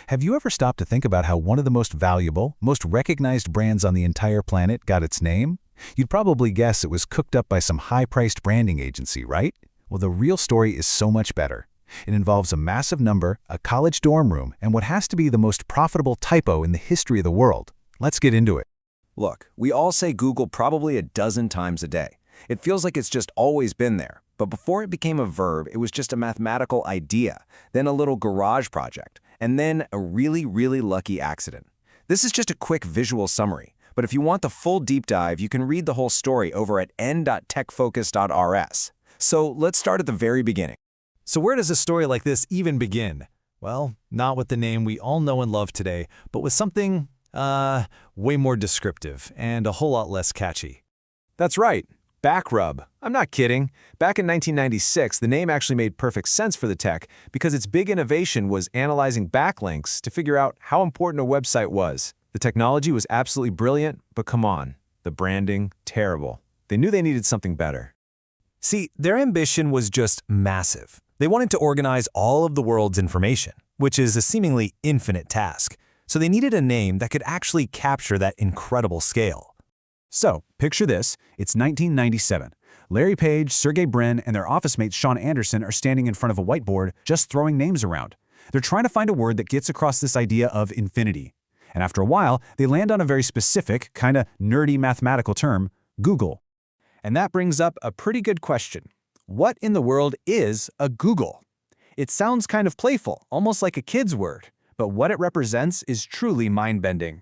Have you ever stopped to think about how one of the most valuable, most recognized brands on the entire planet got its name? You'd probably guess it was cooked up by some high-priced branding agency, right? Well, the real story is so much better. It involves a massive number, a college dorm room, and what has to be the most profitable typo in the history of the world. Let's get into it. Look, we all say Google probably a dozen times a day. It feels like it's just always been there. But before it became a verb, it was just a mathematical idea, then a little garage project, and then a really, really lucky accident. This is just a quick visual summary, but if you want the full deep dive, you can read the whole story over at n.techfocus.rs. So let's start at the very beginning. So where does a story like this even begin? Well, not with the name we all know and love today, but with something, way more descriptive and a whole lot less catchy. That's right. BackRub. I'm not kidding. Back in 1996, the name actually made perfect sense for the tech because its big innovation was analyzing backlinks to figure out how important a website was. The technology was absolutely brilliant, but come on, the branding, terrible. They knew they needed something better. See, their ambition was just massive. They wanted to organize all of the world's information, which is a seemingly infinite task. So they needed a name that could actually capture that incredible scale. So, picture this, it's 1997. Larry Page, Sergey Brin, and their office mate Sean Anderson are standing in front of a whiteboard just throwing names around. They're trying to find a word that gets across this idea of infinity. And after a while, they land on a very specific, kinda nerdy mathematical term, Googol. And that brings up a pretty good question. What in the world is a Googol? It sounds kind of playful, almost like a kid's word, but what it represents is truly mind-bending.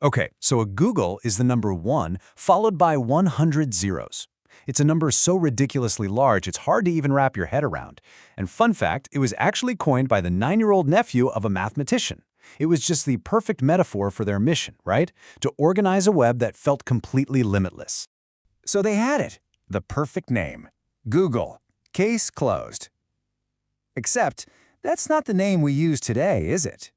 Okay, so a Googol is the number 1 followed by 100 zeros. It's a number so ridiculously large it's hard to even wrap your head around. And fun fact, it was actually coined by the 9-year-old nephew of a mathematician. It was just the perfect metaphor for their mission, right? To organize a web that felt completely limitless. So they had it, the perfect name. Googol. Case closed. Except, that's not the name we use today, is it?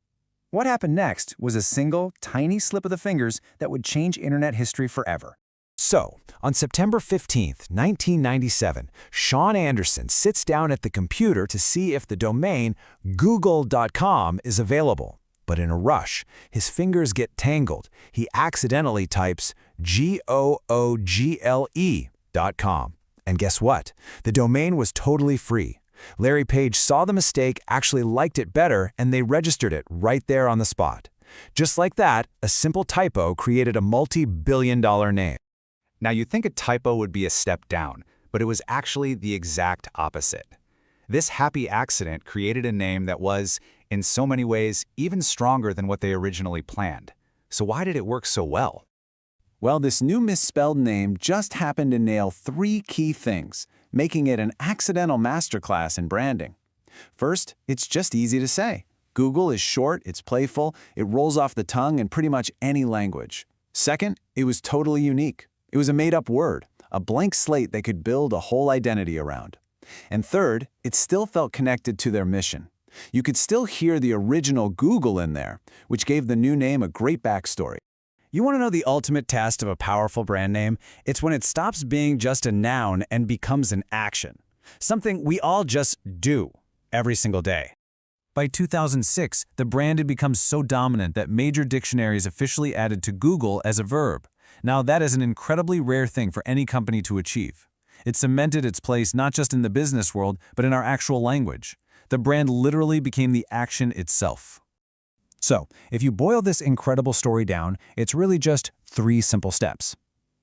What happened next was a single, tiny slip of the fingers that would change internet history forever. So, on September 15th, 1997, Sean Anderson sits down at the computer to see if the domain Googol.com is available. But in a rush, his fingers get tangled. He accidentally types Google.com. And guess what? The domain was totally free. Larry Page saw the mistake, actually liked it better, and they registered it right there on the spot. Just like that, a simple typo created a multi-billion-dollar name. Now you'd think a typo would be a step down, but it was actually the exact opposite. This happy accident created a name that was, in so many ways, even stronger than what they originally planned. So why did it work so well? Well, this new misspelled name just happened to nail 3 key things, making it an accidental masterclass in branding. First, it's just easy to say. Google is short, it's playful, it rolls off the tongue in pretty much any language. Second, it was totally unique. It was a made-up word, a blank slate they could build a whole identity around. And third, it still felt connected to their mission. You could still hear the original Google in there, which gave the new name a great backstory. You want to know the ultimate test of a powerful brand name? It's when it stops being just a noun and becomes an action. Something we all just do every single day. By 2006, the brand had become so dominant that major dictionaries officially added to Google as a verb. Now that is an incredibly rare thing for any company to achieve. It cemented its place not just in the business world, but in our actual language. The brand literally became the action itself. So, if you boil this incredible story down, it's really just 3 simple steps.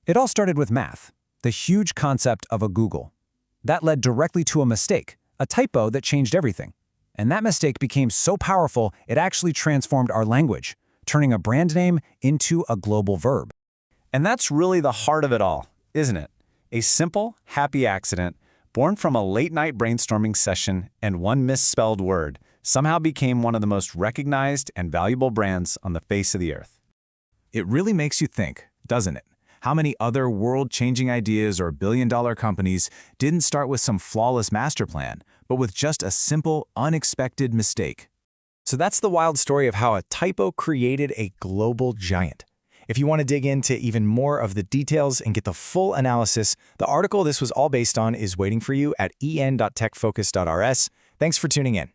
It all started with math, the huge concept of a Googol. That led directly to a mistake, a typo that changed everything. And that mistake became so powerful, it actually transformed our language, turning a brand name into a global verb. And that's really the heart of it all, isn't it? A simple, happy accident, born from a late-night brainstorming session and one misspelled word, somehow became one of the most recognized and valuable brands on the face of the earth. It really makes you think, doesn't it? How many other world-changing ideas or billion-dollar companies didn't start with some flawless master plan, but with just a simple, unexpected mistake? So that's the wild story of how a typo created a global giant. If you want to dig into even more of the details and get the full analysis, the article this was all based on is waiting for you at en.techfocus.rs. Thanks for tuning in.